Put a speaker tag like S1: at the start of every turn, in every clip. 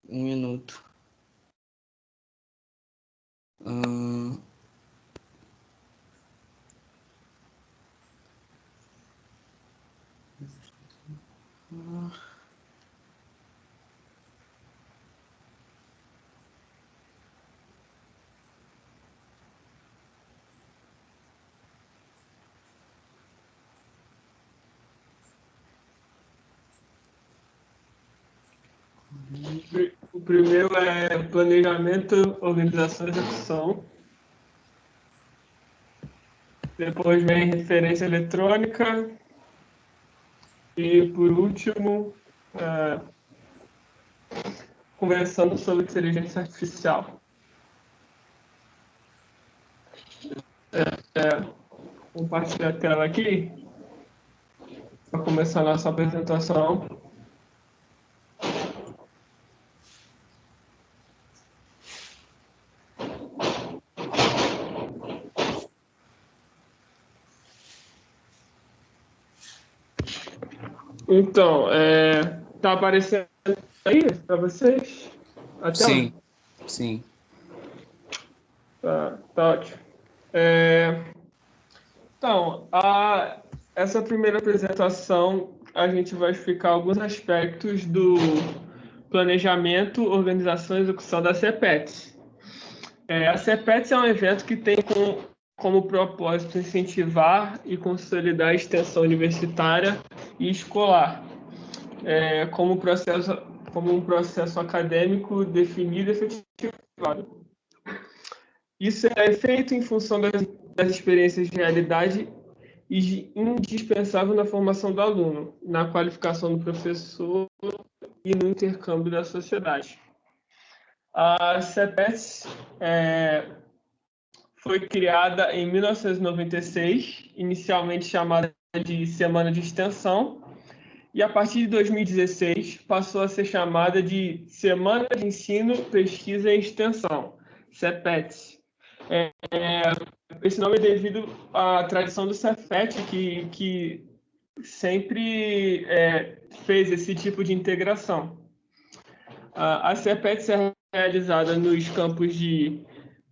S1: Um minuto. Ahn,
S2: O primeiro é planejamento, organização e execução. Depois vem referência eletrônica. E, por último, conversando sobre inteligência artificial. Compartilhar a tela aqui para começar a nossa apresentação. Então, tá aparecendo aí para vocês a tela?
S1: sim.
S2: Tá ótimo. Então, essa primeira apresentação, a gente vai explicar alguns aspectos do planejamento, organização e execução da CPETS. A CPETS é um evento que tem como propósito incentivar e consolidar a extensão universitária e escolar, como um processo acadêmico definido e efetivado. Isso é feito em função das experiências de realidade e indispensável na formação do aluno, na qualificação do professor e no intercâmbio da sociedade. A CPES foi criada em 1996, inicialmente chamada de Semana de Extensão, e a partir de 2016 passou a ser chamada de Semana de Ensino, Pesquisa e Extensão, CEPETS. Esse nome é devido à tradição do Cefet, que sempre fez esse tipo de integração. A CEPETS é realizada nos campos de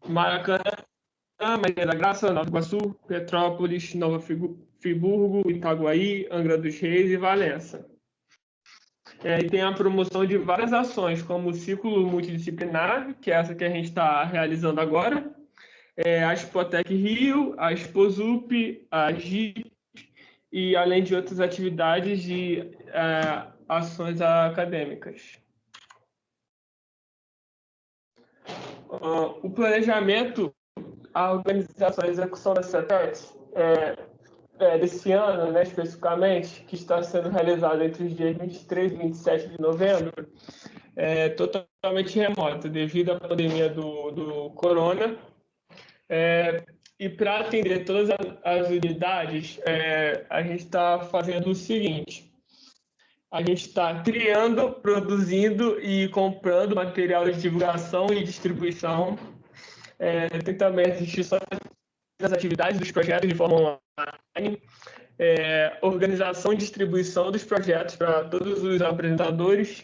S2: Maracanã, Maria da Graça, Nova Iguaçu, Petrópolis, Nova Friburgo, Itaguaí, Angra dos Reis e Valença. E tem a promoção de várias ações, como o ciclo multidisciplinar, que é essa que a gente está realizando agora, a Expotec Rio, a Exposup, a GIP, e além de outras atividades de ações acadêmicas. O planejamento, a organização e a execução da CETES desse ano, né, especificamente, que está sendo realizado entre os dias 23 e 27 de novembro, é totalmente remota, devido à pandemia do corona. E para atender todas as unidades, a gente está fazendo o seguinte: a gente está criando, produzindo e comprando material de divulgação e distribuição. Tem também as instituições das atividades dos projetos de forma online, organização e distribuição dos projetos para todos os apresentadores,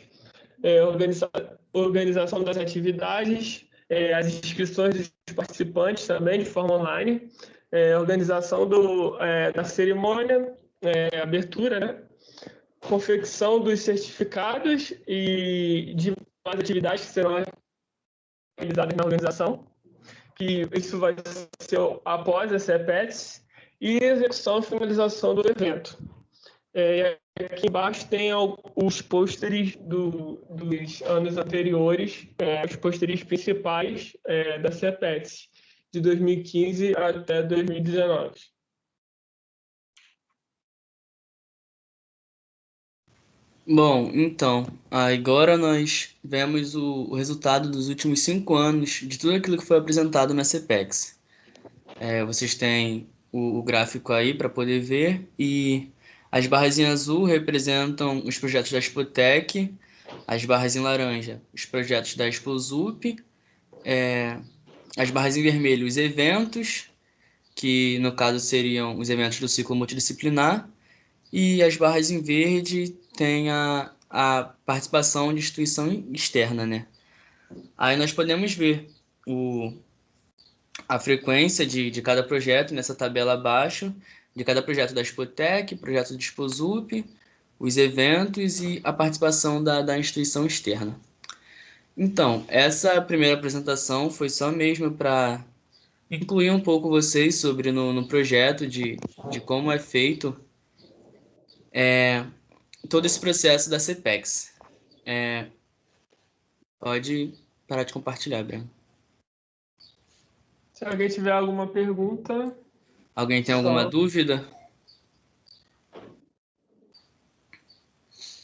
S2: organização das atividades, as inscrições dos participantes também de forma online, organização da cerimônia, abertura, né? Confecção dos certificados e de atividades que serão realizadas na organização, que isso vai ser após a CEPETS, e execução e finalização do evento. Aqui embaixo tem os pôsteres dos anos anteriores, os pôsteres principais da CEPETS, de 2015 até 2019.
S1: Bom, então, agora nós vemos o resultado dos últimos 5 anos de tudo aquilo que foi apresentado na CPEX. Vocês têm o gráfico aí para poder ver, e as barras em azul representam os projetos da Expotec, as barras em laranja, os projetos da Exposup, as barras em vermelho, os eventos, que no caso seriam os eventos do ciclo multidisciplinar, e as barras em verde tem a participação de instituição externa, né? Aí nós podemos ver a frequência de cada projeto nessa tabela abaixo, de cada projeto da Expotec, projeto do Exposup, os eventos e a participação da instituição externa. Então, essa primeira apresentação foi só mesmo para incluir um pouco vocês sobre no projeto de como é feito todo esse processo da CPEX. Pode parar de compartilhar, Breno.
S2: Se alguém tiver alguma pergunta,
S1: Alguém tem alguma dúvida?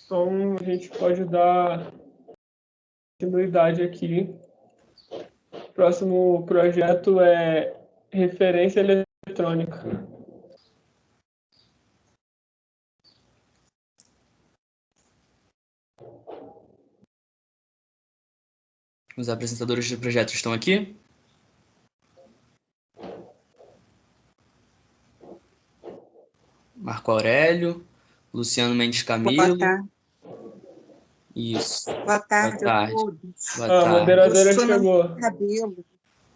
S2: então a gente pode dar continuidade aqui. O próximo projeto é referência eletrônica.
S1: Os apresentadores do projeto estão aqui? Marco Aurélio, Luciano Mendes Camilo.
S3: Boa tarde.
S1: Isso.
S3: Boa tarde a todos.
S1: Boa tarde.
S2: A moderadora chegou.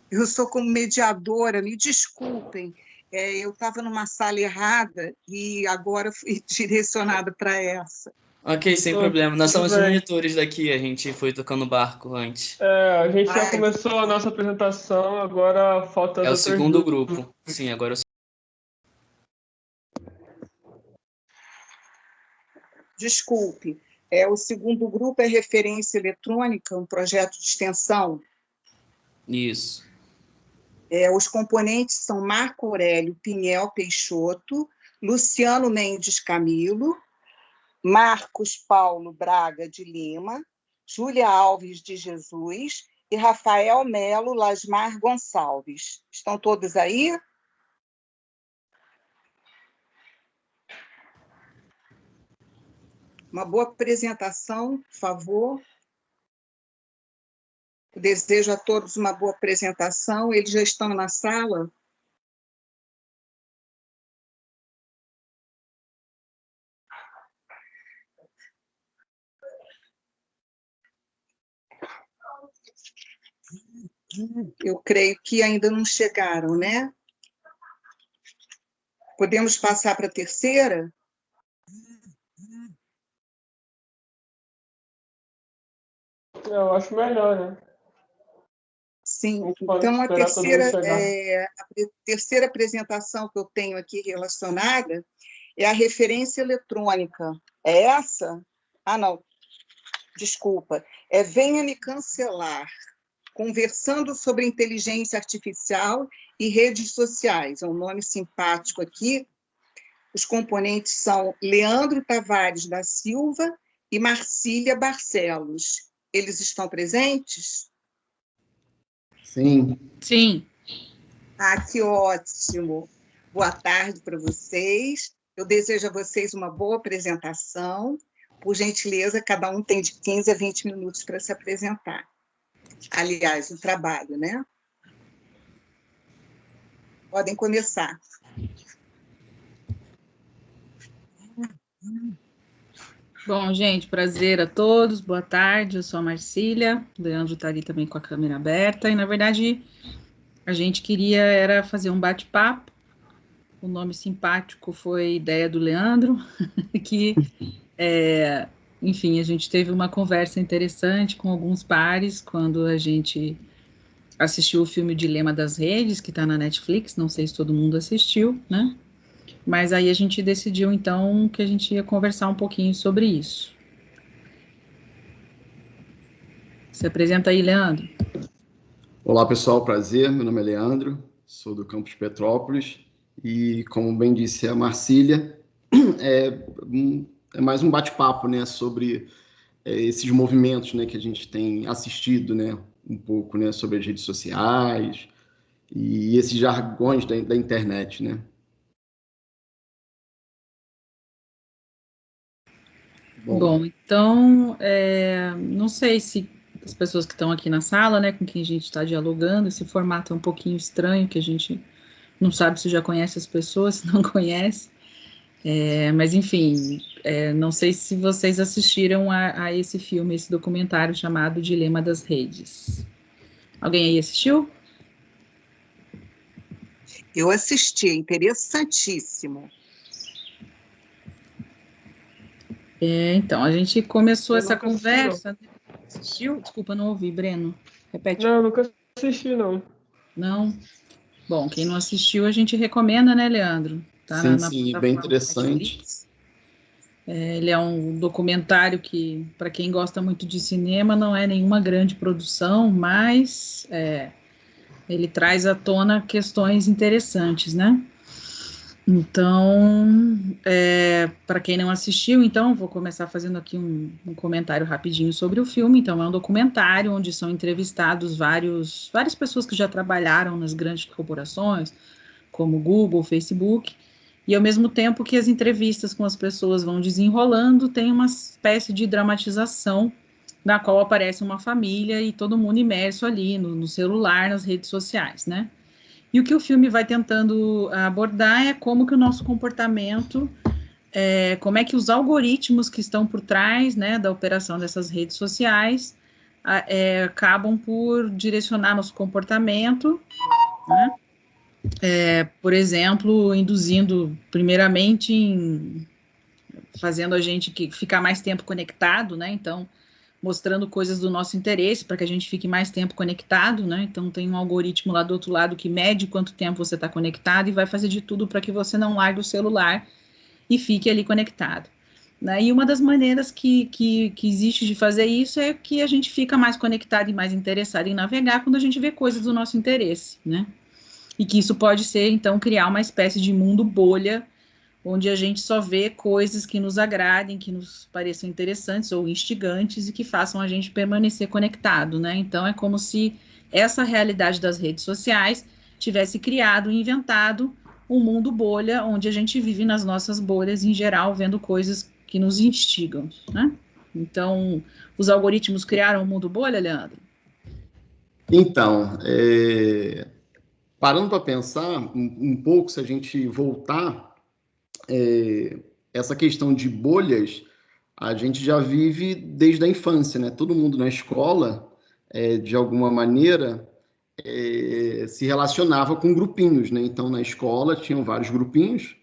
S3: Eu sou como mediadora, me desculpem. Eu estava numa sala errada e agora fui direcionada para essa.
S1: Ok, sem problema. Nós somos os monitores daqui, a gente foi tocando barco antes.
S2: A gente já começou a nossa apresentação, agora falta...
S1: É o segundo grupo. Sim, agora eu...
S3: Desculpe. O segundo grupo é referência eletrônica, um projeto de extensão.
S1: Isso.
S3: Os componentes são Marco Aurélio Pinhel Peixoto, Luciano Mendes Camilo, Marcos Paulo Braga de Lima, Júlia Alves de Jesus e Rafael Melo Lasmar Gonçalves. Estão todos aí? Uma boa apresentação, por favor. Eu desejo a todos uma boa apresentação. Eles já estão na sala? Eu creio que ainda não chegaram, né? Podemos passar para a terceira?
S2: Eu acho melhor, né?
S3: Sim, então a terceira apresentação que eu tenho aqui relacionada é a referência eletrônica. É essa? Ah, não, desculpa. Venha me cancelar, conversando sobre inteligência artificial e redes sociais. É um nome simpático aqui. Os componentes são Leandro Tavares da Silva e Marcília Barcelos. Eles estão presentes?
S4: Sim.
S3: Sim. Ah, que ótimo. Boa tarde para vocês. Eu desejo a vocês uma boa apresentação. Por gentileza, cada um tem de 15 a 20 minutos para se apresentar. Aliás, o trabalho, né? Podem começar.
S5: Bom, gente, prazer a todos, boa tarde, eu sou a Marcília, o Leandro está ali também com a câmera aberta, e na verdade a gente queria era fazer um bate-papo, o nome simpático foi ideia do Leandro, que, enfim, a gente teve uma conversa interessante com alguns pares, quando a gente assistiu o filme Dilema das Redes, que está na Netflix, não sei se todo mundo assistiu, né? Mas aí a gente decidiu, então, que a gente ia conversar um pouquinho sobre isso. Se apresenta aí, Leandro.
S4: Olá, pessoal, prazer. Meu nome é Leandro, sou do campus Petrópolis e, como bem disse a Marcília, é mais um bate-papo, né, sobre esses movimentos, né, que a gente tem assistido, né, um pouco, né, sobre as redes sociais e esses jargões da internet, né.
S5: Bom, então, não sei se as pessoas que estão aqui na sala, né, com quem a gente está dialogando, esse formato é um pouquinho estranho, que a gente não sabe se já conhece as pessoas, se não conhece, Mas, enfim, não sei se vocês assistiram a esse filme, esse documentário chamado Dilema das Redes. Alguém aí assistiu?
S3: Eu assisti, interessantíssimo.
S5: Então, a gente começou essa
S2: nunca assisti,
S5: conversa. Assistiu? Desculpa, não ouvi, Breno. Repete.
S2: Não, nunca assisti, não.
S5: Não? Bom, quem não assistiu, a gente recomenda, né, Leandro? Tá
S4: Sim,
S5: na
S4: sim,
S5: plataforma
S4: bem interessante.
S5: Netflix. Ele é um documentário que, para quem gosta muito de cinema, não é nenhuma grande produção, mas ele traz à tona questões interessantes, né? Então, para quem não assistiu, então, vou começar fazendo aqui um comentário rapidinho sobre o filme. Então, é um documentário onde são entrevistados várias pessoas que já trabalharam nas grandes corporações, como Google, Facebook, e ao mesmo tempo que as entrevistas com as pessoas vão desenrolando, tem uma espécie de dramatização na qual aparece uma família e todo mundo imerso ali no celular, nas redes sociais, né? E o que o filme vai tentando abordar é como que o nosso comportamento, como é que os algoritmos que estão por trás, né, da operação dessas redes sociais acabam por direcionar nosso comportamento, né? Por exemplo, induzindo primeiramente fazendo a gente ficar mais tempo conectado, né? Então, mostrando coisas do nosso interesse para que a gente fique mais tempo conectado, né? Então, tem um algoritmo lá do outro lado que mede quanto tempo você está conectado e vai fazer de tudo para que você não largue o celular e fique ali conectado. Né? E uma das maneiras que existe de fazer isso é que a gente fica mais conectado e mais interessado em navegar quando a gente vê coisas do nosso interesse, né? E que isso pode ser, então, criar uma espécie de mundo bolha, onde a gente só vê coisas que nos agradem, que nos pareçam interessantes ou instigantes e que façam a gente permanecer conectado, né? Então, é como se essa realidade das redes sociais tivesse criado e inventado um mundo bolha, onde a gente vive nas nossas bolhas, em geral, vendo coisas que nos instigam, né? Então, os algoritmos criaram um mundo bolha, Leandro?
S4: Então, parando para pensar um pouco, se a gente voltar, essa questão de bolhas, a gente já vive desde a infância, né? Todo mundo na escola, de alguma maneira, se relacionava com grupinhos, né? Então, na escola tinham vários grupinhos,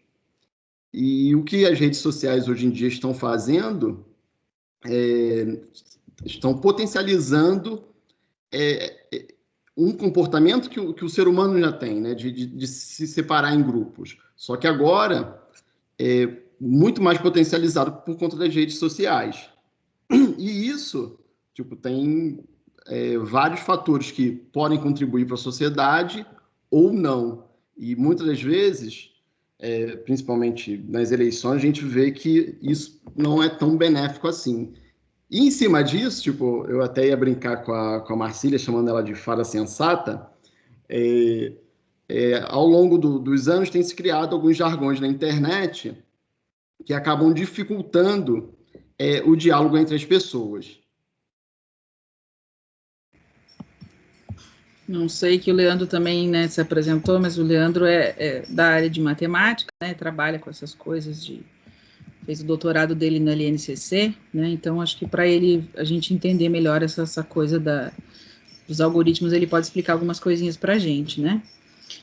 S4: e o que as redes sociais hoje em dia estão fazendo, estão potencializando um comportamento que o ser humano já tem, né? De se separar em grupos. Só que agora muito mais potencializado por conta das redes sociais. E isso, tem vários fatores que podem contribuir para a sociedade ou não. E muitas das vezes, principalmente nas eleições, a gente vê que isso não é tão benéfico assim. E em cima disso, eu até ia brincar com a Marcília, chamando ela de fada sensata, ao longo dos anos tem se criado alguns jargões na internet que acabam dificultando o diálogo entre as pessoas.
S5: Não sei que o Leandro também, né, se apresentou, mas o Leandro é da área de matemática, né, trabalha com essas coisas fez o doutorado dele na LNCC, né, então acho que para ele, a gente entender melhor essa coisa dos algoritmos, ele pode explicar algumas coisinhas para a gente, né.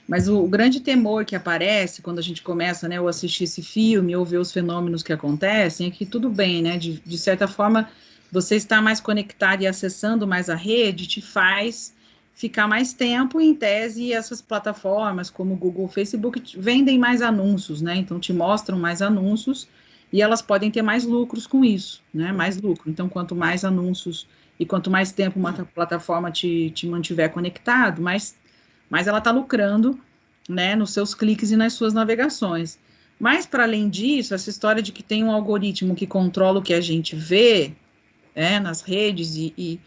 S5: Mas o grande temor que aparece quando a gente começa, né, ou assistir esse filme, ou ver os fenômenos que acontecem, é que tudo bem, né, de certa forma, você estar mais conectado e acessando mais a rede te faz ficar mais tempo, e em tese essas plataformas como Google, Facebook vendem mais anúncios, né, então te mostram mais anúncios e elas podem ter mais lucros com isso, né, mais lucro. Então, quanto mais anúncios e quanto mais tempo uma plataforma te mantiver conectado, mais ela está lucrando, né, nos seus cliques e nas suas navegações. Mas, para além disso, essa história de que tem um algoritmo que controla o que a gente vê nas redes, e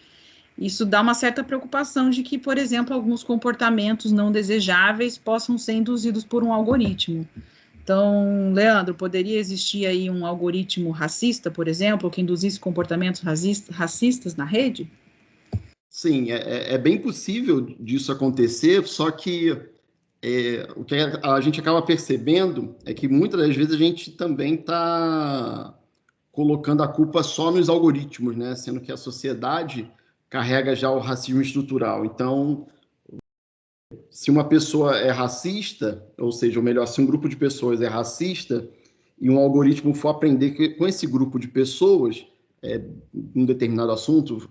S5: isso dá uma certa preocupação de que, por exemplo, alguns comportamentos não desejáveis possam ser induzidos por um algoritmo. Então, Leandro, poderia existir aí um algoritmo racista, por exemplo, que induzisse comportamentos racistas na rede?
S4: Sim, é bem possível disso acontecer, só que o que a gente acaba percebendo é que muitas das vezes a gente também está colocando a culpa só nos algoritmos, né? Sendo que a sociedade carrega já o racismo estrutural. Então, se uma pessoa é racista, ou seja, ou melhor, se um grupo de pessoas é racista e um algoritmo for aprender com esse grupo de pessoas um determinado assunto,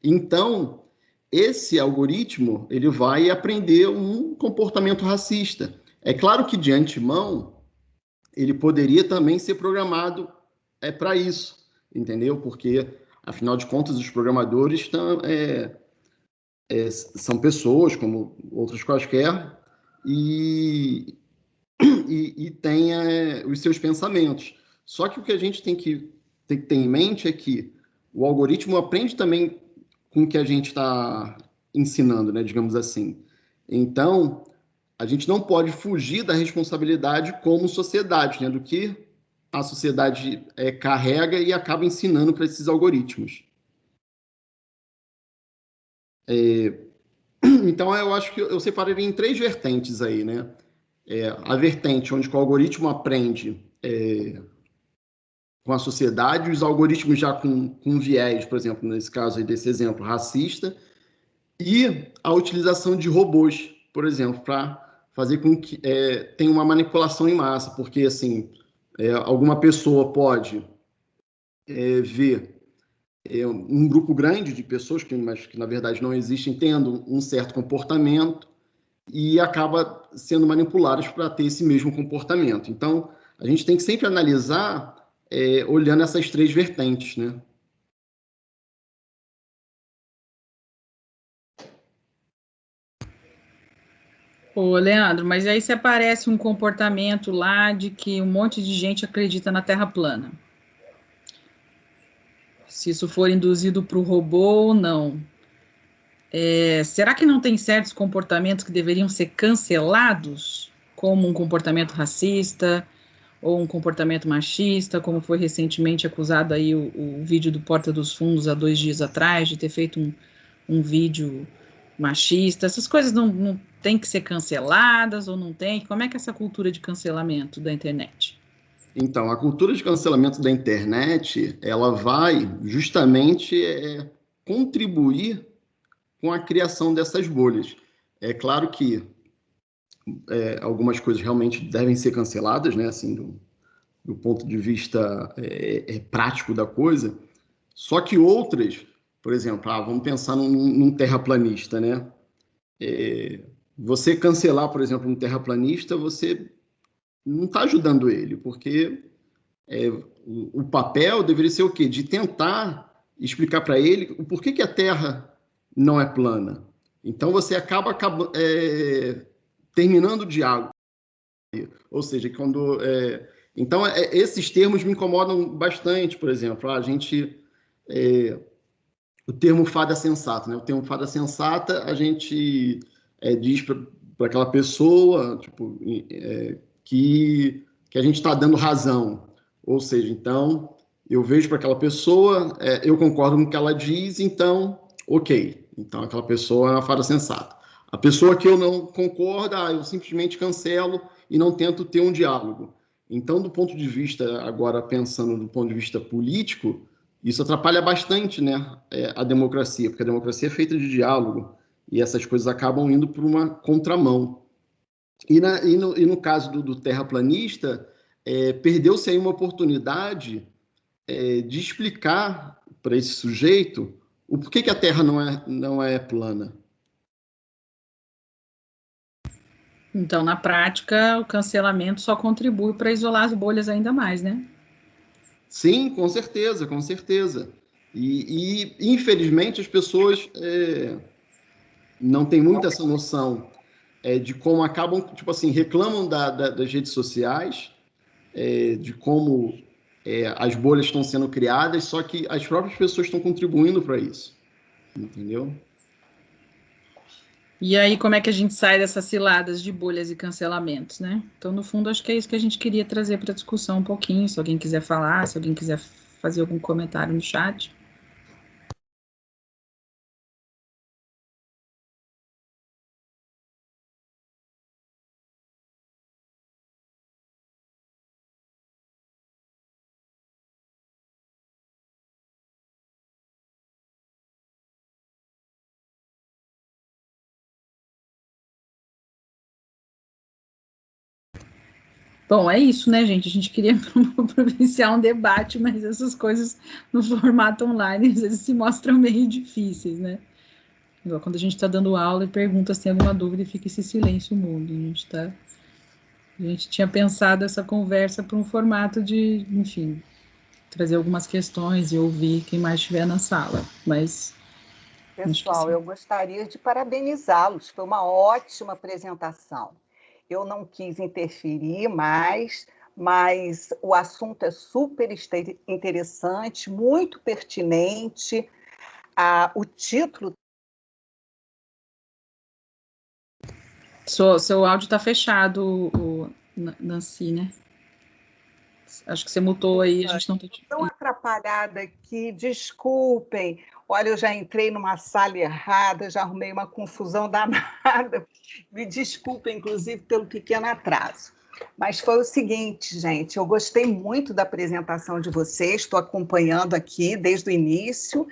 S4: então esse algoritmo ele vai aprender um comportamento racista. É claro que de antemão ele poderia também ser programado para isso, entendeu? Porque afinal de contas os programadores são pessoas como outras quaisquer e têm os seus pensamentos. Só que o que a gente tem que ter em mente é que o algoritmo aprende também com o que a gente está ensinando, né, digamos assim. Então, a gente não pode fugir da responsabilidade como sociedade, né, do que a sociedade carrega e acaba ensinando para esses algoritmos. Então, eu acho que eu separaria em 3 vertentes aí, né? A vertente onde o algoritmo aprende com a sociedade, os algoritmos já com viés, por exemplo, nesse caso aí desse exemplo, racista, e a utilização de robôs, por exemplo, para fazer com que tenha uma manipulação em massa, porque, assim, alguma pessoa pode ver um grupo grande de pessoas, mas que na verdade não existem, tendo um certo comportamento e acaba sendo manipuladas para ter esse mesmo comportamento. Então, a gente tem que sempre analisar olhando essas 3 vertentes, né?
S5: Ô, Leandro, mas aí se aparece um comportamento lá de que um monte de gente acredita na Terra plana. Se isso for induzido para o robô ou não. Será que não tem certos comportamentos que deveriam ser cancelados, como um comportamento racista ou um comportamento machista, como foi recentemente acusado aí o vídeo do Porta dos Fundos há 2 dias atrás, de ter feito um vídeo machista? Essas coisas não têm que ser canceladas ou não tem? Como é que é essa cultura de cancelamento da internet?
S4: Então, a cultura de cancelamento da internet, ela vai justamente contribuir com a criação dessas bolhas. É claro que algumas coisas realmente devem ser canceladas, né? Assim, do ponto de vista prático da coisa. Só que outras, por exemplo, vamos pensar num terraplanista, né? Você cancelar, por exemplo, um terraplanista, você não está ajudando ele, porque o papel deveria ser o quê? De tentar explicar para ele o porquê que a Terra não é plana. Então você acaba terminando o diálogo. Ou seja, quando. Então, esses termos me incomodam bastante, por exemplo. O termo fada sensata, né? O termo fada sensata, a gente diz para aquela pessoa tipo, que a gente está dando razão. Ou seja, então, eu vejo para aquela pessoa, eu concordo com o que ela diz, então, ok. Então, aquela pessoa é uma fada sensata. A pessoa que eu não concordo, eu simplesmente cancelo e não tento ter um diálogo. Então, do ponto de vista, agora pensando do ponto de vista político, isso atrapalha bastante, né, a democracia, porque a democracia é feita de diálogo e essas coisas acabam indo por uma contramão. E no caso do terraplanista, perdeu-se aí uma oportunidade de explicar para esse sujeito o porquê que a Terra não é plana.
S5: Então, na prática, o cancelamento só contribui para isolar as bolhas ainda mais, né?
S4: Sim, com certeza, com certeza. E infelizmente, as pessoas não têm muito essa noção de como acabam, tipo assim, reclamam das redes sociais, de como as bolhas estão sendo criadas, só que as próprias pessoas estão contribuindo para isso, entendeu?
S5: E aí, como é que a gente sai dessas ciladas de bolhas e cancelamentos, né? Então, no fundo, acho que é isso que a gente queria trazer para a discussão um pouquinho. Se alguém quiser falar, se alguém quiser fazer algum comentário no chat. Bom, é isso, né, gente? A gente queria propiciar um debate, mas essas coisas no formato online às vezes se mostram meio difíceis, né? Igual quando a gente está dando aula e pergunta se tem alguma dúvida e fica esse silêncio mudo. A gente tinha pensado essa conversa para um formato de, enfim, trazer algumas questões e ouvir quem mais estiver na sala, mas...
S3: Pessoal, eu gostaria de parabenizá-los, foi uma ótima apresentação. Eu não quis interferir mais, mas o assunto é super interessante, muito pertinente. O título...
S5: Seu áudio está fechado, Nancy, né? Acho que você mutou aí, a gente não está...
S3: Tão atrapalhada aqui, desculpem. Olha, eu já entrei numa sala errada, já arrumei uma confusão danada. Me desculpem, inclusive, pelo pequeno atraso. Mas foi o seguinte, gente, eu gostei muito da apresentação de vocês, estou acompanhando aqui desde o início,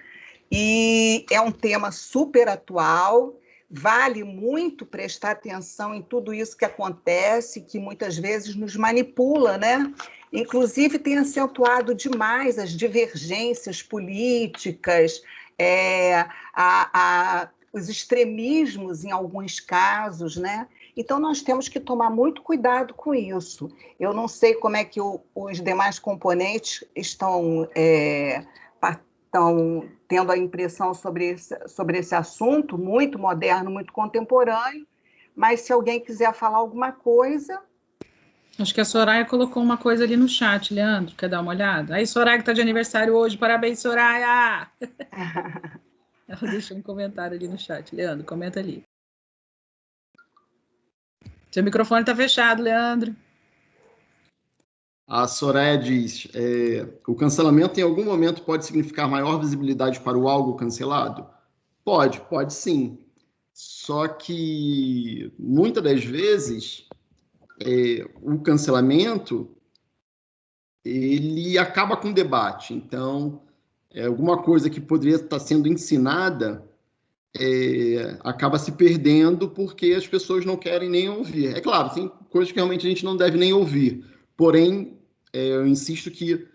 S3: e é um tema super atual, vale muito prestar atenção em tudo isso que acontece, que muitas vezes nos manipula, né? Inclusive, tem acentuado demais as divergências políticas, os extremismos em alguns casos, né? Então, nós temos que tomar muito cuidado com isso. Eu não sei como é que os demais componentes estão tendo a impressão sobre esse assunto, muito moderno, muito contemporâneo, mas se alguém quiser falar alguma coisa...
S5: Acho que a Soraya colocou uma coisa ali no chat, Leandro, quer dar uma olhada? Aí, Soraya, que está de aniversário hoje, parabéns, Soraya! Ela deixou um comentário ali no chat. Leandro, comenta ali. Seu microfone está fechado, Leandro.
S4: A Soraya diz, o cancelamento em algum momento pode significar maior visibilidade para o algo cancelado? Pode sim. Só que, muitas das vezes, o cancelamento, ele acaba com o debate. Então, alguma coisa que poderia estar sendo ensinada acaba se perdendo porque as pessoas não querem nem ouvir. É claro, tem coisas que realmente a gente não deve nem ouvir. Porém, eu insisto que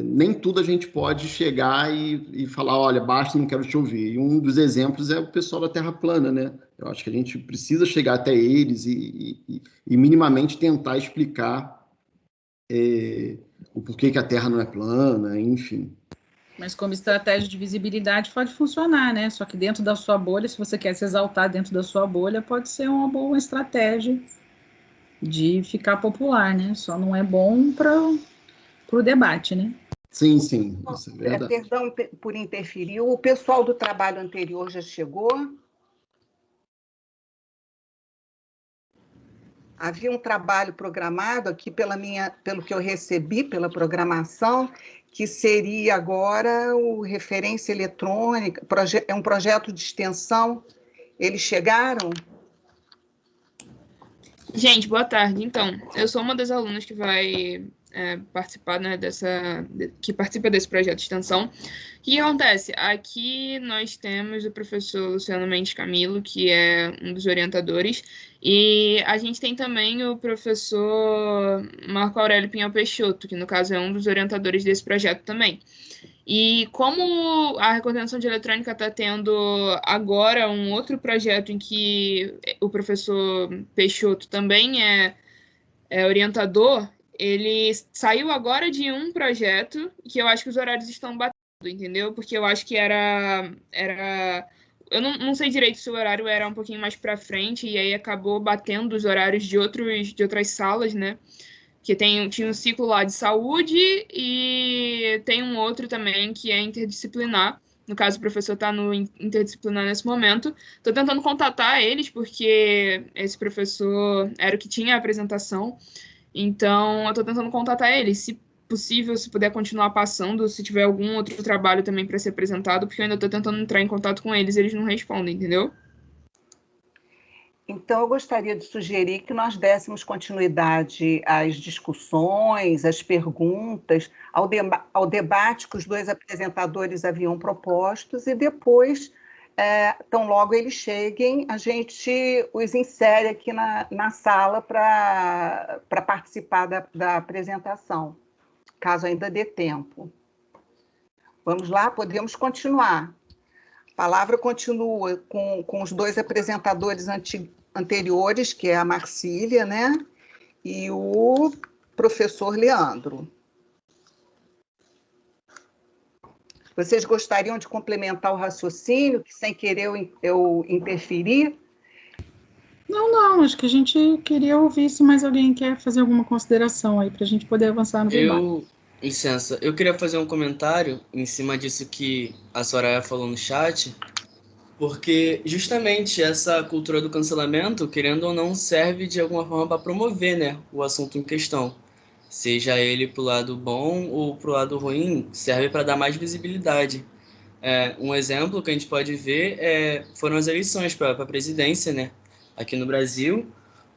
S4: nem tudo a gente pode chegar e falar, olha, basta, não quero te ouvir. E um dos exemplos é o pessoal da Terra plana, né? Eu acho que a gente precisa chegar até eles e minimamente tentar explicar o porquê que a Terra não é plana, enfim.
S5: Mas como estratégia de visibilidade pode funcionar, né? Só que dentro da sua bolha, se você quer se exaltar dentro da sua bolha, pode ser uma boa estratégia de ficar popular, né? Só não é bom para o debate, né?
S4: Sim, isso é verdade.
S3: Perdão por interferir, o pessoal do trabalho anterior já chegou? Havia um trabalho programado aqui pelo que eu recebi, pela programação, que seria agora o referência eletrônica, é um projeto de extensão. Eles chegaram?
S6: Gente, boa tarde. Então, eu sou uma das alunas que vai participar, né, que participa desse projeto de extensão. O que acontece? Aqui nós temos o professor Luciano Mendes Camilo, que é um dos orientadores, e a gente tem também o professor Marco Aurélio Pinhal Peixoto, que no caso é um dos orientadores desse projeto também. E como a coordenação de eletrônica está tendo agora um outro projeto em que o professor Peixoto também é orientador, ele saiu agora de um projeto que eu acho que os horários estão batendo, entendeu? Porque eu acho que era eu não sei direito se o horário era um pouquinho mais para frente e aí acabou batendo os horários de outras salas, né? Que tinha um ciclo lá de saúde e tem um outro também que é interdisciplinar. No caso, o professor está no interdisciplinar nesse momento. Estou tentando contatar eles, porque esse professor era o que tinha a apresentação. Então, eu estou tentando contatar eles. Se possível, se puder continuar passando, se tiver algum outro trabalho também para ser apresentado, porque eu ainda estou tentando entrar em contato com eles e eles não respondem, entendeu?
S3: Então, eu gostaria de sugerir que nós dessemos continuidade às discussões, às perguntas, ao debate que os dois apresentadores haviam propostos e depois tão logo eles cheguem, a gente os insere aqui na sala para participar da apresentação, caso ainda dê tempo. Vamos lá, podemos continuar. A palavra continua com os dois apresentadores anteriores, que é a Marcília, né? E o professor Leandro. Vocês gostariam de complementar o raciocínio, que sem querer eu interferir?
S5: Não, acho que a gente queria ouvir se mais alguém quer fazer alguma consideração aí, para a gente poder avançar no debate.
S1: Licença, eu queria fazer um comentário em cima disso que a Soraya falou no chat, porque justamente essa cultura do cancelamento, querendo ou não, serve de alguma forma para promover, né, o assunto em questão. Seja ele pro lado bom ou pro lado ruim, serve para dar mais visibilidade. Um exemplo que a gente pode ver foram as eleições para a presidência, né, aqui no Brasil,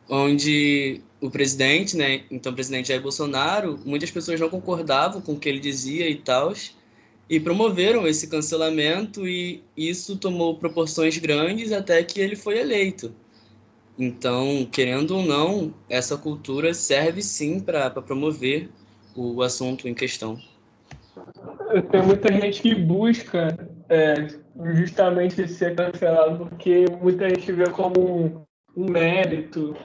S1: onde o presidente, né, então o presidente Jair Bolsonaro, muitas pessoas não concordavam com o que ele dizia e tal, e promoveram esse cancelamento, e isso tomou proporções grandes até que ele foi eleito. Então, querendo ou não, essa cultura serve sim para promover o assunto em questão.
S2: Tem muita gente que busca justamente ser cancelado, porque muita gente vê como um mérito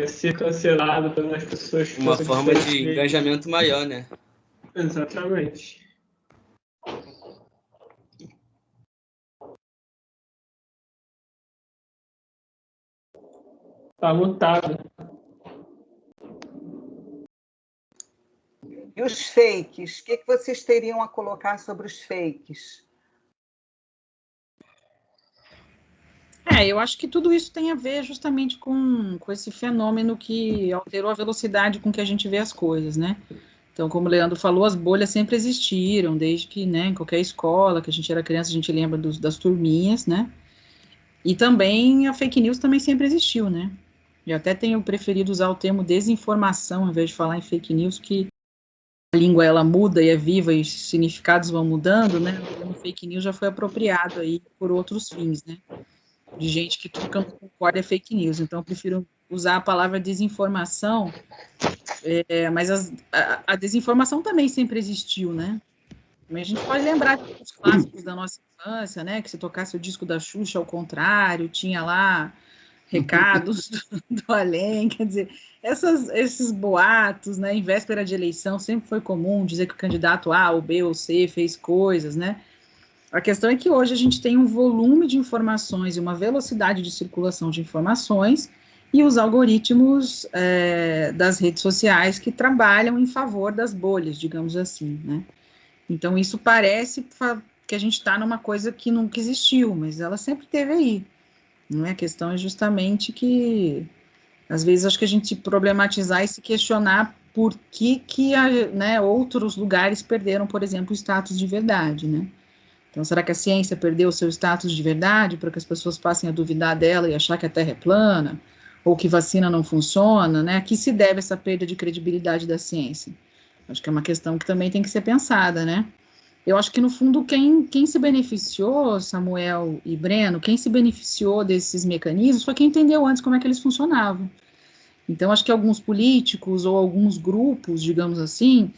S2: ser cancelado pelas pessoas que
S1: Uma
S2: são
S1: forma de
S2: diferentes.
S1: engajamento maior, né?
S2: Exatamente. Tá mutado.
S3: E os fakes? O que vocês teriam a colocar sobre os fakes?
S5: Eu acho que tudo isso tem a ver justamente com esse fenômeno que alterou a velocidade com que a gente vê as coisas, né? Então, como o Leandro falou, as bolhas sempre existiram, desde que, né, em qualquer escola, que a gente era criança, a gente lembra das turminhas, né? E também a fake news também sempre existiu, né? Eu até tenho preferido usar o termo desinformação, ao invés de falar em fake news, que a língua ela muda e é viva e os significados vão mudando, né? O termo fake news já foi apropriado aí por outros fins, né? De gente que tudo que eu não concordo é fake news. Então, eu prefiro usar a palavra desinformação, mas a desinformação também sempre existiu, né? Mas a gente pode lembrar dos clássicos da nossa infância, né? Que se tocasse o disco da Xuxa ao contrário, tinha lá recados do além, quer dizer, esses boatos, né? Em véspera de eleição sempre foi comum dizer que o candidato A, ou B, ou C fez coisas, né? A questão é que hoje a gente tem um volume de informações e uma velocidade de circulação de informações e os algoritmos das redes sociais que trabalham em favor das bolhas, digamos assim, né? Então, isso parece que a gente está numa coisa que nunca existiu, mas ela sempre esteve aí, não é? A questão é justamente que, às vezes, acho que a gente problematizar e se questionar por que né, outros lugares perderam, por exemplo, o status de verdade, né? Então, será que a ciência perdeu o seu status de verdade para que as pessoas passem a duvidar dela e achar que a Terra é plana? Ou que vacina não funciona, né? A que se deve essa perda de credibilidade da ciência? Acho que é uma questão que também tem que ser pensada, né? Eu acho que, no fundo, quem se beneficiou, Samuel e Breno, quem se beneficiou desses mecanismos foi quem entendeu antes como é que eles funcionavam. Então, acho que alguns políticos ou alguns grupos, digamos assim,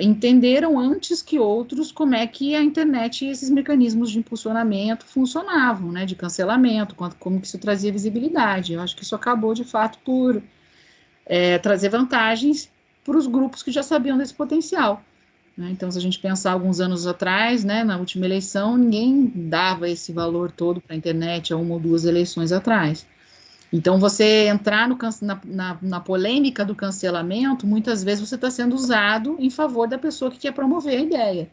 S5: entenderam antes que outros como é que a internet e esses mecanismos de impulsionamento funcionavam, né, de cancelamento, como que isso trazia visibilidade. Eu acho que isso acabou, de fato, por trazer vantagens para os grupos que já sabiam desse potencial. Né? Então, se a gente pensar alguns anos atrás, né, na última eleição, ninguém dava esse valor todo para a internet há uma ou duas eleições atrás. Então, você entrar na polêmica do cancelamento, muitas vezes você está sendo usado em favor da pessoa que quer promover a ideia.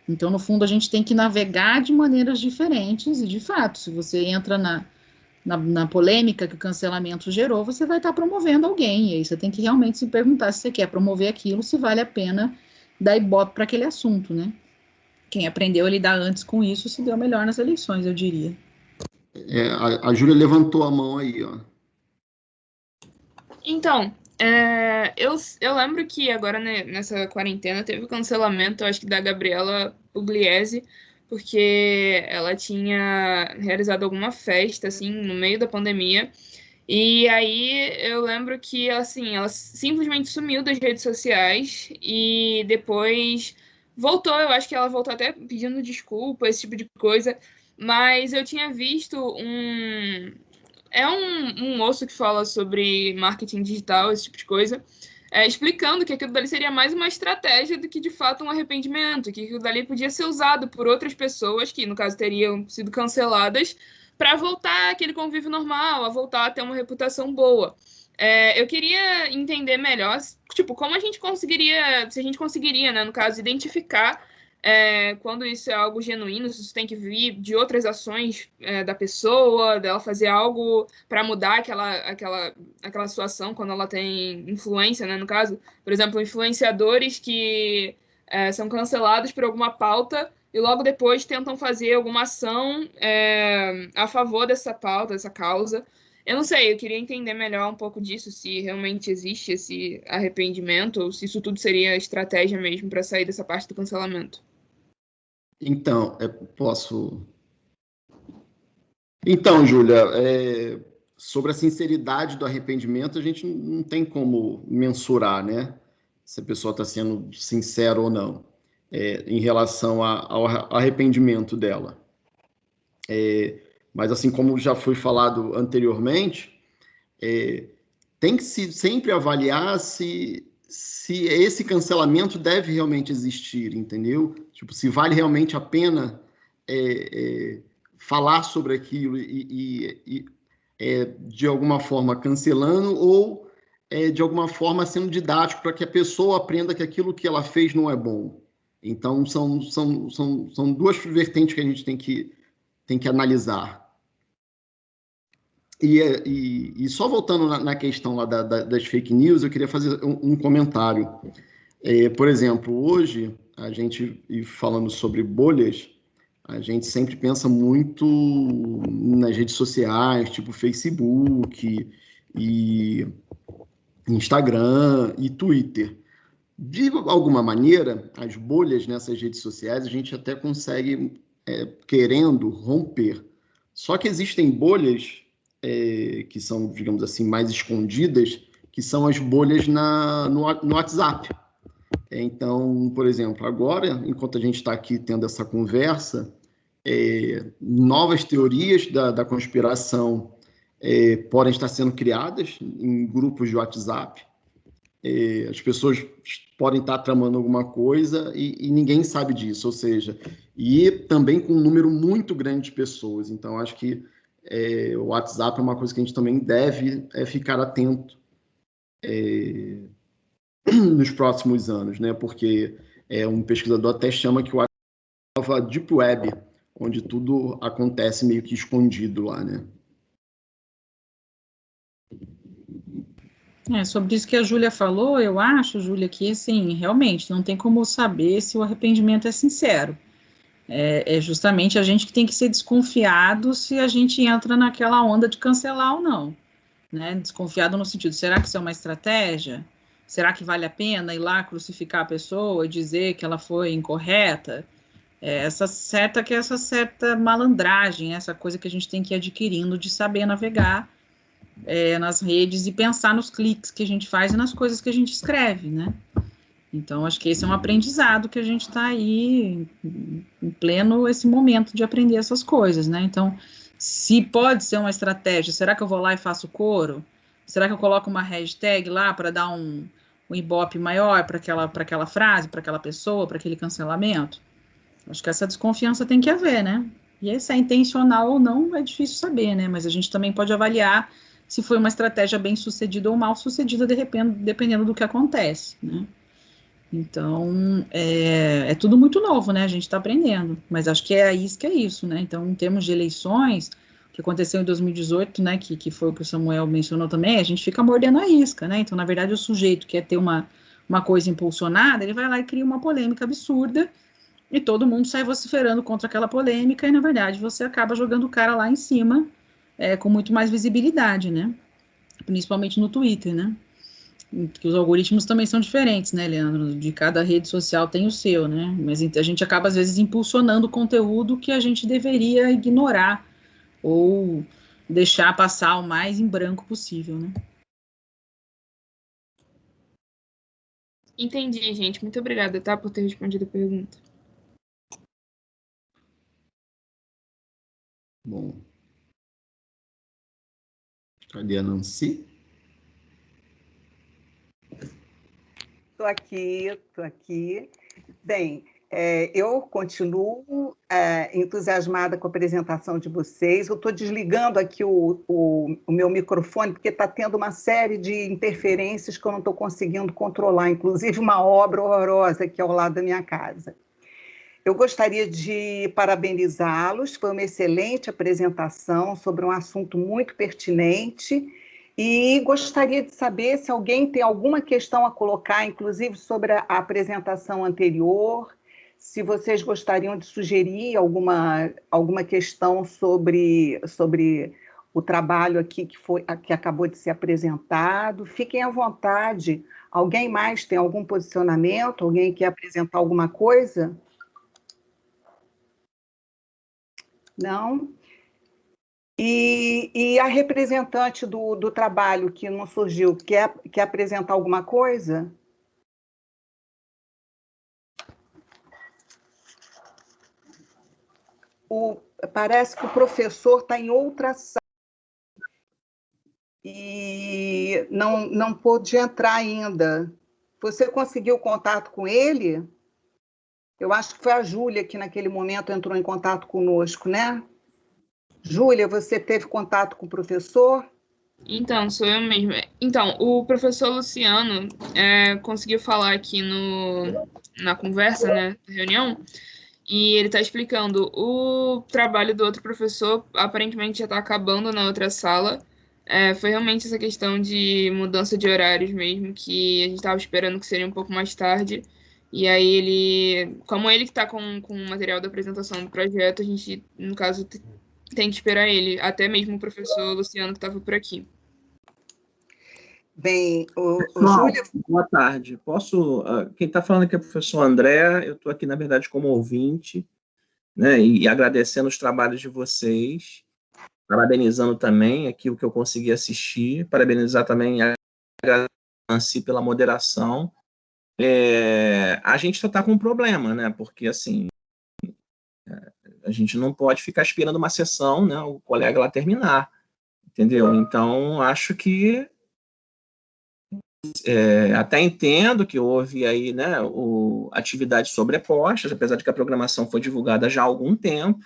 S5: Então, no fundo, a gente tem que navegar de maneiras diferentes, e, de fato, se você entra na polêmica que o cancelamento gerou, você vai estar promovendo alguém, e aí você tem que realmente se perguntar se você quer promover aquilo, se vale a pena dar ibope para aquele assunto, né? Quem aprendeu a lidar antes com isso se deu melhor nas eleições, eu diria.
S4: A Júlia levantou a mão aí, ó.
S6: Então, eu lembro que agora, né, nessa quarentena, teve o cancelamento, acho que da Gabriela Pugliese, porque ela tinha realizado alguma festa, assim, no meio da pandemia. E aí eu lembro que, assim, ela simplesmente sumiu das redes sociais e depois voltou. Eu acho que ela voltou até pedindo desculpa, esse tipo de coisa. Mas eu tinha visto um moço que fala sobre marketing digital, esse tipo de coisa, explicando que aquilo dali seria mais uma estratégia do que, de fato, um arrependimento, que aquilo dali podia ser usado por outras pessoas, que, no caso, teriam sido canceladas, para voltar àquele convívio normal, a voltar a ter uma reputação boa. Eu queria entender melhor, tipo, como a gente conseguiria, se a gente conseguiria, né, no caso, identificar quando isso é algo genuíno, se isso tem que vir de outras ações da pessoa, dela fazer algo para mudar aquela situação quando ela tem influência, né, no caso. Por exemplo, influenciadores que são cancelados por alguma pauta e logo depois tentam fazer alguma ação a favor dessa pauta, dessa causa. Eu não sei, eu queria entender melhor um pouco disso, se realmente existe esse arrependimento ou se isso tudo seria estratégia mesmo para sair dessa parte do cancelamento.
S4: Então, posso... Então, Júlia, sobre a sinceridade do arrependimento, a gente não tem como mensurar, né? Se a pessoa está sendo sincera ou não, em relação ao arrependimento dela. Mas, assim como já foi falado anteriormente, tem que sempre avaliar se esse cancelamento deve realmente existir, entendeu? Tipo, se vale realmente a pena falar sobre aquilo e de alguma forma cancelando ou de alguma forma sendo didático para que a pessoa aprenda que aquilo que ela fez não é bom. Então, são duas vertentes que a gente tem que analisar. E só voltando na questão lá das fake news, eu queria fazer um comentário. Por exemplo, hoje, a gente, falando sobre bolhas, a gente sempre pensa muito nas redes sociais, tipo Facebook, e Instagram e Twitter. De alguma maneira, as bolhas nessas redes sociais, a gente até consegue, querendo, romper. Só que existem bolhas que são, digamos assim, mais escondidas, que são as bolhas no WhatsApp. Então, por exemplo, agora, enquanto a gente está aqui tendo essa conversa, novas teorias da conspiração podem estar sendo criadas em grupos de WhatsApp. As pessoas podem estar tramando alguma coisa e ninguém sabe disso, ou seja, e também com um número muito grande de pessoas. Então, acho que o WhatsApp é uma coisa que a gente também deve ficar atento nos próximos anos, né? Porque um pesquisador até chama que o WhatsApp é uma nova Deep Web, onde tudo acontece meio que escondido lá, né?
S5: Sobre isso que a Júlia falou, eu acho, Júlia, que assim, realmente não tem como saber se o arrependimento é sincero. É justamente a gente que tem que ser desconfiado se a gente entra naquela onda de cancelar ou não, né? Desconfiado no sentido, será que isso é uma estratégia? Será que vale a pena ir lá crucificar a pessoa e dizer que ela foi incorreta? Essa certa malandragem, essa coisa que a gente tem que ir adquirindo de saber navegar nas redes e pensar nos cliques que a gente faz e nas coisas que a gente escreve, né? Então, acho que esse é um aprendizado que a gente está aí em pleno esse momento de aprender essas coisas, né? Então, se pode ser uma estratégia, será que eu vou lá e faço coro? Será que eu coloco uma hashtag lá para dar um ibope maior para aquela frase, para aquela pessoa, para aquele cancelamento? Acho que essa desconfiança tem que haver, né? E aí, se é intencional ou não, é difícil saber, né? Mas a gente também pode avaliar se foi uma estratégia bem sucedida ou mal sucedida, dependendo do que acontece, né? Então, é tudo muito novo, né? A gente está aprendendo, mas acho que é isso, né? Então, em termos de eleições, que aconteceu em 2018, né? Que foi o que o Samuel mencionou também, a gente fica mordendo a isca, né? Então, na verdade, o sujeito quer ter uma coisa impulsionada, ele vai lá e cria uma polêmica absurda, e todo mundo sai vociferando contra aquela polêmica, e, na verdade, você acaba jogando o cara lá em cima, com muito mais visibilidade, né? Principalmente no Twitter, né? que os algoritmos também são diferentes, né, Leandro? De cada rede social tem o seu, né? Mas a gente acaba, às vezes, impulsionando conteúdo que a gente deveria ignorar ou deixar passar o mais em branco possível, né?
S6: Entendi, gente. Muito obrigada, tá, por ter respondido a pergunta.
S4: Bom. Cadê a Nancy?
S3: Estou aqui, estou aqui. Bem, eu continuo entusiasmada com a apresentação de vocês. Eu estou desligando aqui o meu microfone, porque está tendo uma série de interferências que eu não estou conseguindo controlar, inclusive uma obra horrorosa aqui ao lado da minha casa. Eu gostaria de parabenizá-los, foi uma excelente apresentação sobre um assunto muito pertinente. E gostaria de saber se alguém tem alguma questão a colocar, inclusive sobre a apresentação anterior, se vocês gostariam de sugerir alguma questão sobre o trabalho aqui que acabou de ser apresentado. Fiquem à vontade. Alguém mais tem algum posicionamento? Alguém quer apresentar alguma coisa? Não? E a representante do trabalho que não surgiu, quer apresentar alguma coisa? Parece que o professor está em outra sala e não pôde entrar ainda. Você conseguiu contato com ele? Eu acho que foi a Júlia que, naquele momento, entrou em contato conosco, né? Júlia, você teve contato com o professor?
S6: Então, sou eu mesma. Então, o professor Luciano conseguiu falar aqui na conversa, né, na reunião, e ele está explicando o trabalho do outro professor, aparentemente já está acabando na outra sala. Foi realmente essa questão de mudança de horários mesmo, que a gente estava esperando que seria um pouco mais tarde. E aí como ele que está com o material da apresentação do projeto, a gente, no caso, tem que esperar ele, até mesmo o professor Luciano que estava por aqui.
S3: Bem,
S7: Júlia... Boa tarde. Quem está falando aqui é o professor André, eu estou aqui, na verdade, como ouvinte, né, e agradecendo os trabalhos de vocês, parabenizando também aqui o que eu consegui assistir, parabenizar também a Nancy pela moderação. A gente só está com um problema, né, porque, assim, a gente não pode ficar esperando uma sessão, né, o colega lá terminar, entendeu? Então, acho que até entendo que houve aí, né, atividades sobrepostas, apesar de que a programação foi divulgada já há algum tempo,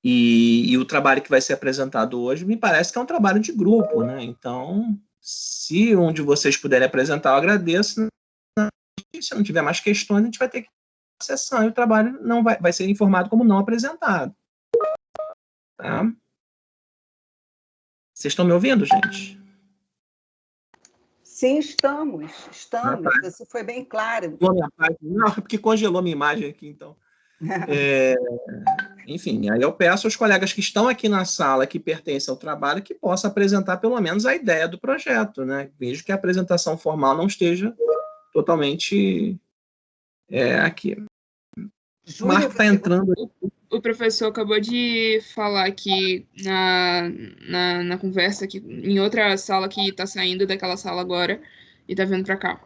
S7: e o trabalho que vai ser apresentado hoje me parece que é um trabalho de grupo, né? Então, se um de vocês puderem apresentar, eu agradeço. Se não tiver mais questões, a gente vai ter que ir à sessão, e o trabalho não vai ser informado como não apresentado. Tá? Vocês estão me ouvindo, gente?
S3: Sim, estamos. Você foi bem claro.
S7: Não, porque congelou minha imagem aqui, então. Enfim, aí eu peço aos colegas que estão aqui na sala, que pertencem ao trabalho, que possam apresentar pelo menos a ideia do projeto, né? Vejo que a apresentação formal não esteja totalmente aqui. O Marco está entrando.
S6: O professor acabou de falar aqui na conversa, aqui, em outra sala que está saindo daquela sala agora e está vindo para cá.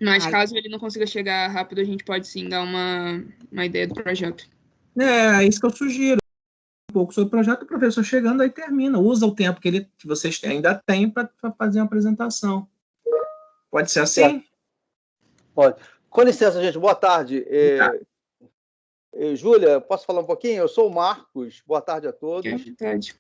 S6: Mas caso ele não consiga chegar rápido, a gente pode sim dar uma ideia do projeto.
S7: É isso que eu sugiro. Um pouco sobre o projeto, o professor chegando, aí termina. Usa o tempo que vocês ainda têm para fazer uma apresentação. Pode ser assim?
S8: Pode. Com licença, gente. Boa tarde. Júlia, posso falar um pouquinho? Eu sou o Marcos. Boa tarde a todos.
S6: Boa tarde.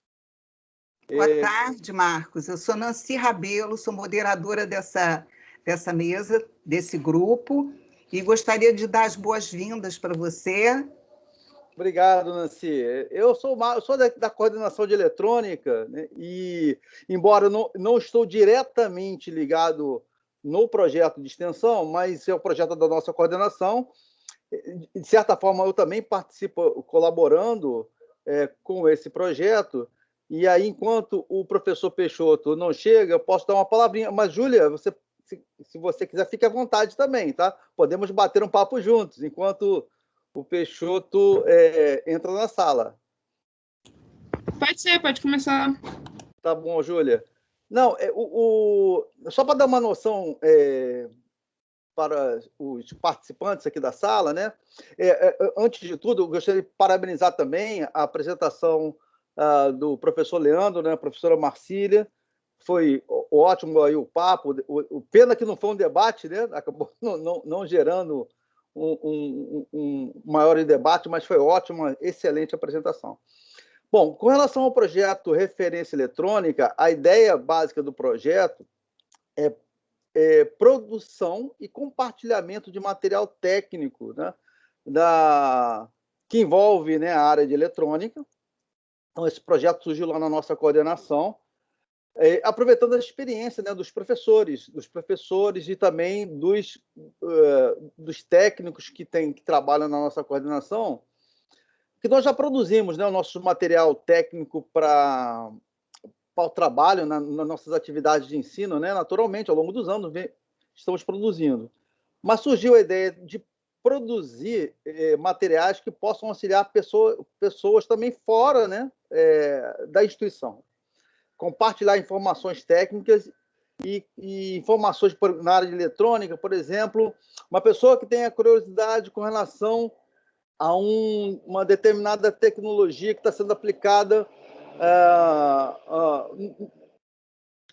S3: Boa tarde, Marcos. Eu sou Nancy Rabelo, sou moderadora dessa mesa, desse grupo, e gostaria de dar as boas-vindas para você.
S8: Obrigado, Nancy. Eu sou da coordenação de eletrônica, né, e, embora eu não estou diretamente ligado no projeto de extensão, mas é o projeto da nossa coordenação. De certa forma, eu também participo colaborando com esse projeto, E aí, enquanto o professor Peixoto não chega, eu posso dar uma palavrinha. Mas, Júlia, se você quiser, fique à vontade também, tá? Podemos bater um papo juntos, enquanto o Peixoto entra na sala.
S6: Pode ser, pode começar.
S8: Tá bom, Júlia. Não, só para dar uma noção para os participantes aqui da sala, né? Antes de tudo, eu gostaria de parabenizar também a apresentação do professor Leandro, né? A professora Marcília. Foi ótimo aí o papo. Pena que não foi um debate, né? Acabou não gerando um maior debate, mas foi ótima, excelente apresentação. Bom, com relação ao projeto Referência Eletrônica, a ideia básica do projeto é produção e compartilhamento de material técnico, né, que envolve, né, a área de eletrônica. Então, esse projeto surgiu lá na nossa coordenação, aproveitando a experiência, né, dos professores e também dos técnicos que trabalham na nossa coordenação, que nós já produzimos, né, o nosso material técnico para o trabalho nas nossas atividades de ensino, né, naturalmente, ao longo dos anos, estamos produzindo. Mas surgiu a ideia de produzir materiais que possam auxiliar pessoas também fora, né, da instituição. Compartilhar informações técnicas e informações na área de eletrônica, por exemplo, uma pessoa que tenha curiosidade com relação a uma determinada tecnologia que está sendo aplicada,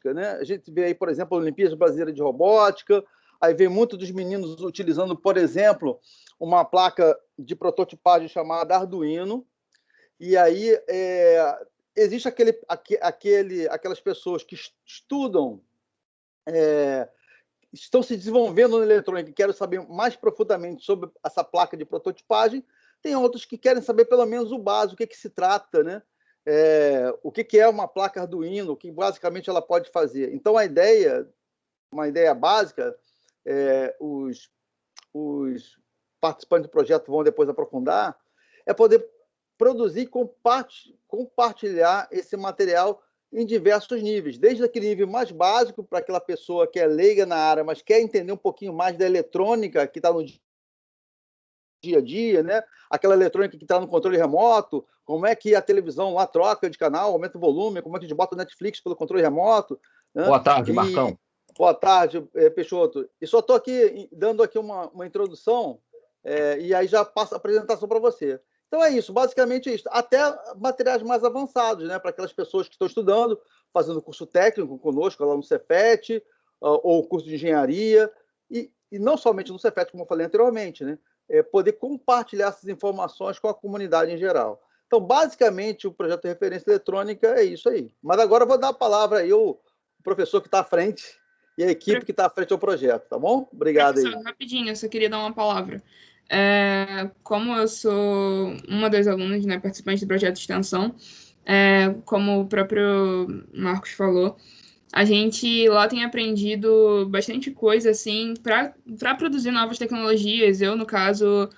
S8: né? A gente vê aí, por exemplo, a Olimpíada Brasileira de Robótica, aí vem muito dos meninos utilizando, por exemplo, uma placa de prototipagem chamada Arduino, e aí existe aquelas pessoas que estudam, estão se desenvolvendo na eletrônica e querem saber mais profundamente sobre essa placa de prototipagem. Tem outros que querem saber pelo menos o básico, o que se trata, né? O que é uma placa Arduino, o que basicamente ela pode fazer. Então, uma ideia básica, os participantes do projeto vão depois aprofundar, é poder produzir e compartilhar esse material em diversos níveis, desde aquele nível mais básico para aquela pessoa que é leiga na área, mas quer entender um pouquinho mais da eletrônica que está no dia a dia, né? Aquela eletrônica que está no controle remoto, como é que a televisão lá troca de canal, aumenta o volume, como é que a gente bota o Netflix pelo controle remoto. Né?
S9: Boa tarde, Marcão.
S8: Boa tarde, Peixoto. E só estou aqui dando aqui uma introdução e aí já passo a apresentação para você. Então é isso, basicamente é isso. Até materiais mais avançados, né? Para aquelas pessoas que estão estudando, fazendo curso técnico conosco lá no Cefet, ou curso de engenharia, e não somente no Cefet, como eu falei anteriormente, né? Poder compartilhar essas informações com a comunidade em geral. Então, basicamente, o projeto de referência eletrônica é isso aí. Mas agora eu vou dar a palavra aí ao professor que está à frente e a equipe que está à frente ao projeto, tá bom? Obrigado aí.
S6: Rapidinho, eu só queria dar uma palavra. Como eu sou uma das alunas, né, participante do projeto de extensão, como o próprio Marcos falou, a gente lá tem aprendido bastante coisa, assim, para produzir novas tecnologias. Eu, no caso,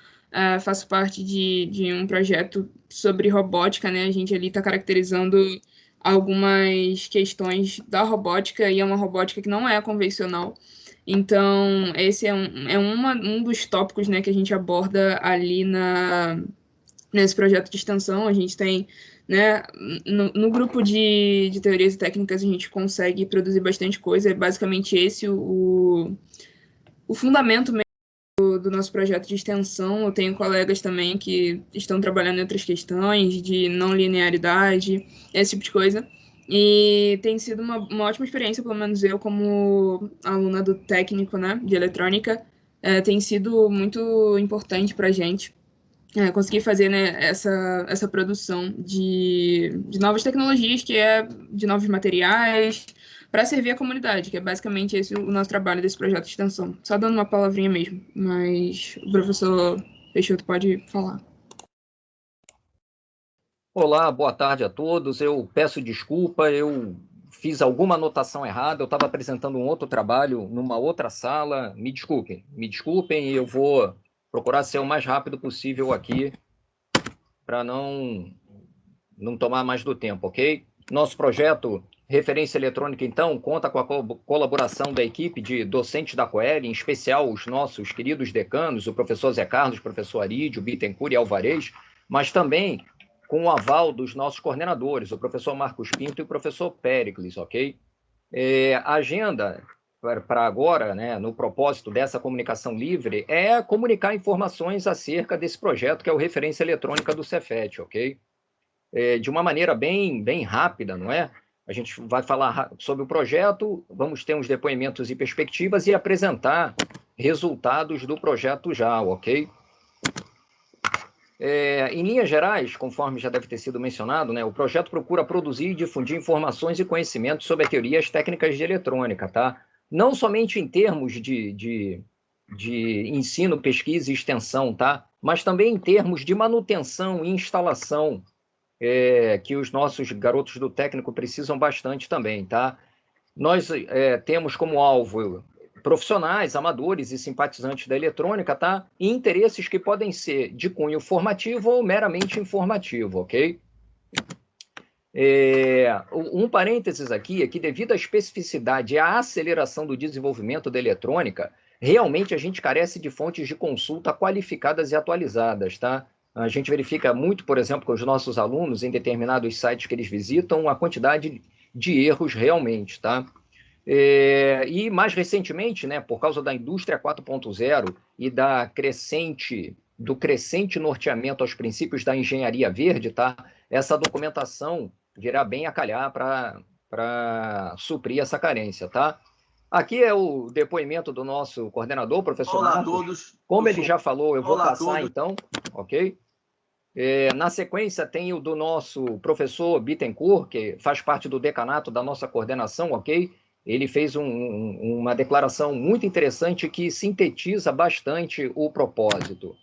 S6: faço parte de um projeto sobre robótica, né? A gente ali está caracterizando algumas questões da robótica, e é uma robótica que não é convencional. Então, esse é um dos tópicos, né, que a gente aborda ali nesse projeto de extensão. A gente tem, né, no grupo de teorias e técnicas, a gente consegue produzir bastante coisa. É basicamente esse o fundamento mesmo do nosso projeto de extensão. Eu tenho colegas também que estão trabalhando em outras questões de não linearidade, esse tipo de coisa. E tem sido uma ótima experiência, pelo menos eu, como aluna do técnico, né, de eletrônica, tem sido muito importante para a gente conseguir fazer, né, essa produção de novas tecnologias, de novos materiais, para servir a comunidade, que é basicamente esse o nosso trabalho desse projeto de extensão. Só dando uma palavrinha mesmo, mas o professor Peixoto pode falar.
S9: Olá, boa tarde a todos. Eu peço desculpa, eu fiz alguma anotação errada, eu estava apresentando um outro trabalho numa outra sala. Me desculpem, e eu vou procurar ser o mais rápido possível aqui para não tomar mais do tempo, ok? Nosso projeto Referência Eletrônica, então, conta com a colaboração da equipe de docentes da Coel, em especial os nossos queridos decanos, o professor Zé Carlos, o professor Arídio, Bittencourt e Alvarez, mas também com o aval dos nossos coordenadores, o professor Marcos Pinto e o professor Péricles, ok? A agenda para agora, né, no propósito dessa comunicação livre, é comunicar informações acerca desse projeto, que é o Referência Eletrônica do Cefet, ok? De uma maneira bem rápida, não é? A gente vai falar sobre o projeto, vamos ter uns depoimentos e perspectivas e apresentar resultados do projeto já, ok? Em linhas gerais, conforme já deve ter sido mencionado, né, o projeto procura produzir e difundir informações e conhecimentos sobre a teoria e as técnicas de eletrônica, tá? Não somente em termos de ensino, pesquisa e extensão, tá? Mas também em termos de manutenção e instalação, que os nossos garotos do técnico precisam bastante também, tá? Nós temos como alvo profissionais, amadores e simpatizantes da eletrônica, tá? E interesses que podem ser de cunho formativo ou meramente informativo, ok? Um parênteses aqui é que, devido à especificidade e à aceleração do desenvolvimento da eletrônica, realmente a gente carece de fontes de consulta qualificadas e atualizadas, tá? A gente verifica muito, por exemplo, com os nossos alunos, em determinados sites que eles visitam, a quantidade de erros realmente, tá? E mais recentemente, né, por causa da indústria 4.0 e do crescente norteamento aos princípios da engenharia verde, tá? Essa documentação virá bem a calhar para suprir essa carência, tá? Aqui é o depoimento do nosso coordenador, professor
S10: Olá
S9: Marcos.
S10: a todos.
S9: Como ele já falou, eu vou
S10: Olá a
S9: passar
S10: todos.
S9: então, ok? Na sequência, tem o do nosso professor Bittencourt, que faz parte do decanato da nossa coordenação, ok? Ele fez uma declaração muito interessante que sintetiza bastante o propósito.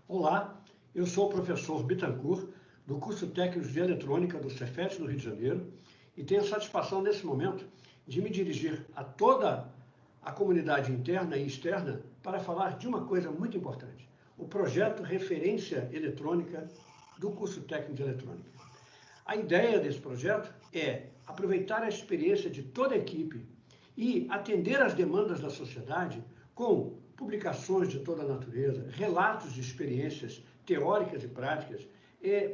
S11: Olá, eu sou o professor Bittencourt, do curso técnico de eletrônica do Cefet do Rio de Janeiro, e tenho a satisfação, nesse momento, de me dirigir a toda a comunidade interna e externa para falar de uma coisa muito importante: o projeto Referência Eletrônica do curso técnico de eletrônica. A ideia desse projeto é aproveitar a experiência de toda a equipe e atender às demandas da sociedade com publicações de toda a natureza, relatos de experiências teóricas e práticas,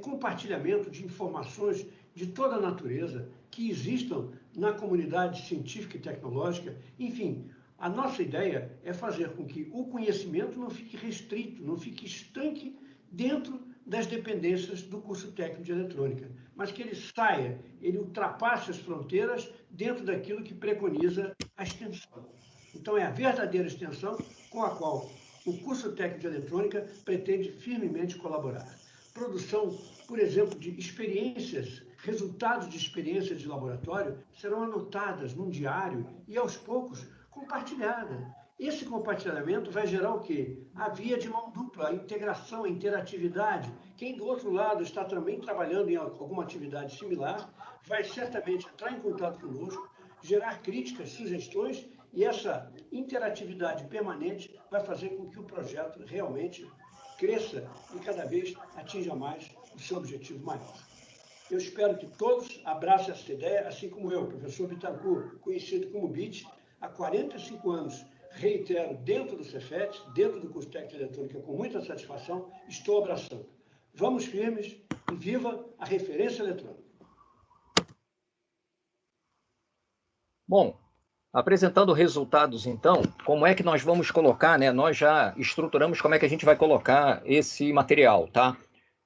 S11: compartilhamento de informações de toda a natureza que existam na comunidade científica e tecnológica. Enfim, a nossa ideia é fazer com que o conhecimento não fique restrito, não fique estanque dentro das dependências do curso técnico de eletrônica, mas que ele saia, ele ultrapasse as fronteiras dentro daquilo que preconiza a extensão. Então, é a verdadeira extensão com a qual o curso técnico de eletrônica pretende firmemente colaborar. Produção, por exemplo, de experiências, resultados de experiências de laboratório serão anotadas num diário e, aos poucos, compartilhadas. Esse compartilhamento vai gerar o quê? A via de mão dupla, a integração, a interatividade. Quem do outro lado está também trabalhando em alguma atividade similar vai certamente entrar em contato conosco, gerar críticas, sugestões, e essa interatividade permanente vai fazer com que o projeto realmente cresça e cada vez atinja mais o seu objetivo maior. Eu espero que todos abracem essa ideia, assim como eu, professor Bittencourt, conhecido como BIT, há 45 anos, reitero, dentro do Cefet, dentro do curso técnico de eletrônica, com muita satisfação, estou abraçando. Vamos firmes e viva a referência eletrônica.
S9: Bom, apresentando resultados, então, como é que nós vamos colocar, né? Nós já estruturamos como é que a gente vai colocar esse material, tá?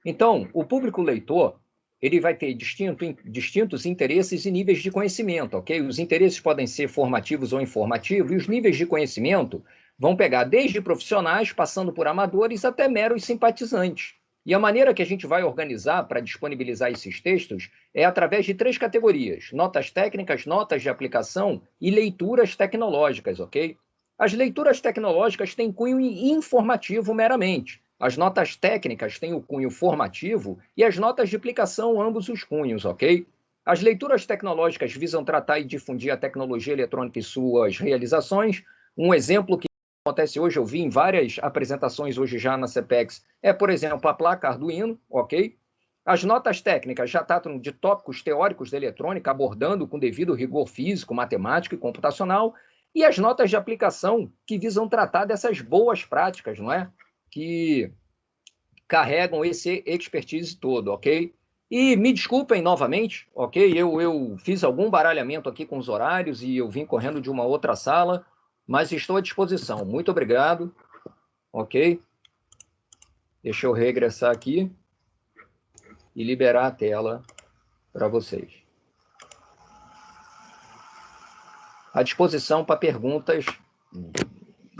S9: Então, o público leitor, ele vai ter distintos interesses e níveis de conhecimento, ok? Os interesses podem ser formativos ou informativos, e os níveis de conhecimento vão pegar desde profissionais, passando por amadores, até meros simpatizantes. E a maneira que a gente vai organizar para disponibilizar esses textos é através de 3 categorias: notas técnicas, notas de aplicação e leituras tecnológicas, ok? As leituras tecnológicas têm cunho informativo meramente. As notas técnicas têm o cunho formativo e as notas de aplicação, ambos os cunhos, ok? As leituras tecnológicas visam tratar e difundir a tecnologia eletrônica e suas realizações. Um exemplo que acontece hoje, eu vi em várias apresentações hoje já na CPEX, é, por exemplo, a placa Arduino, ok? As notas técnicas já tratam de tópicos teóricos da eletrônica, abordando com devido rigor físico, matemático e computacional, e as notas de aplicação que visam tratar dessas boas práticas, não é? Que carregam esse expertise todo, ok? E me desculpem novamente, ok? Eu fiz algum baralhamento aqui com os horários e eu vim correndo de uma outra sala, mas estou à disposição. Muito obrigado, ok? Deixa eu regressar aqui e liberar a tela para vocês. À disposição para perguntas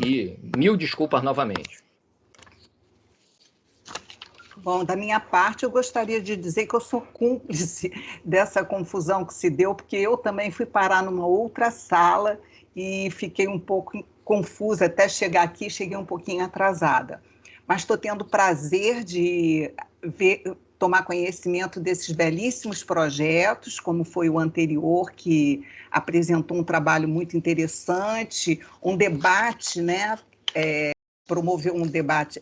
S9: e mil desculpas novamente.
S3: Bom, da minha parte, eu gostaria de dizer que eu sou cúmplice dessa confusão que se deu, porque eu também fui parar numa outra sala e fiquei um pouco confusa até chegar aqui, cheguei um pouquinho atrasada. Mas estou tendo prazer de tomar conhecimento desses belíssimos projetos, como foi o anterior, que apresentou um trabalho muito interessante, um debate, né? Promoveu um debate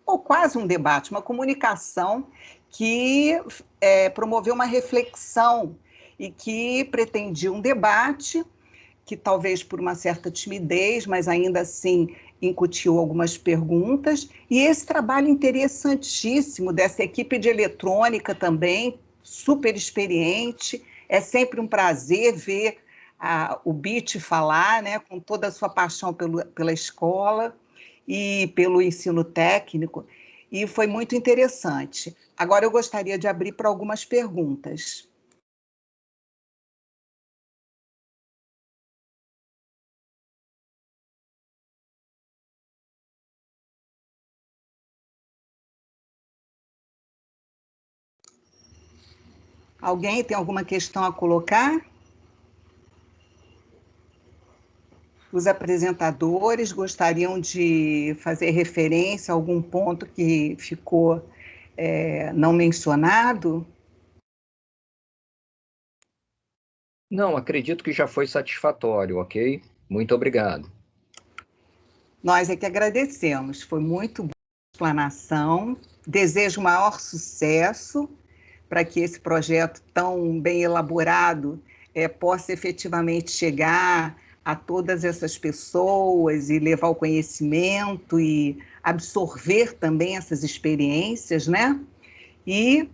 S3: ou quase um debate, uma comunicação que promoveu uma reflexão e que pretendia um debate que talvez por uma certa timidez, mas ainda assim incutiu algumas perguntas, e esse trabalho interessantíssimo dessa equipe de eletrônica também, super experiente, é sempre um prazer ver o BIT falar, né, com toda a sua paixão pela escola e pelo ensino técnico, e foi muito interessante. Agora eu gostaria de abrir para algumas perguntas. Alguém tem alguma questão a colocar? Os apresentadores gostariam de fazer referência a algum ponto que ficou não mencionado?
S9: Não, acredito que já foi satisfatório, ok? Muito obrigado.
S3: Nós é que agradecemos, foi muito boa a explanação. Desejo maior sucesso para que esse projeto tão bem elaborado possa efetivamente chegar a todas essas pessoas e levar o conhecimento e absorver também essas experiências, né? E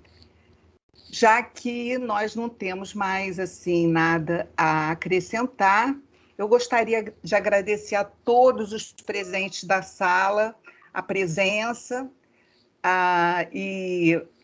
S3: já que nós não temos mais assim nada a acrescentar, eu gostaria de agradecer a todos os presentes da sala a presença e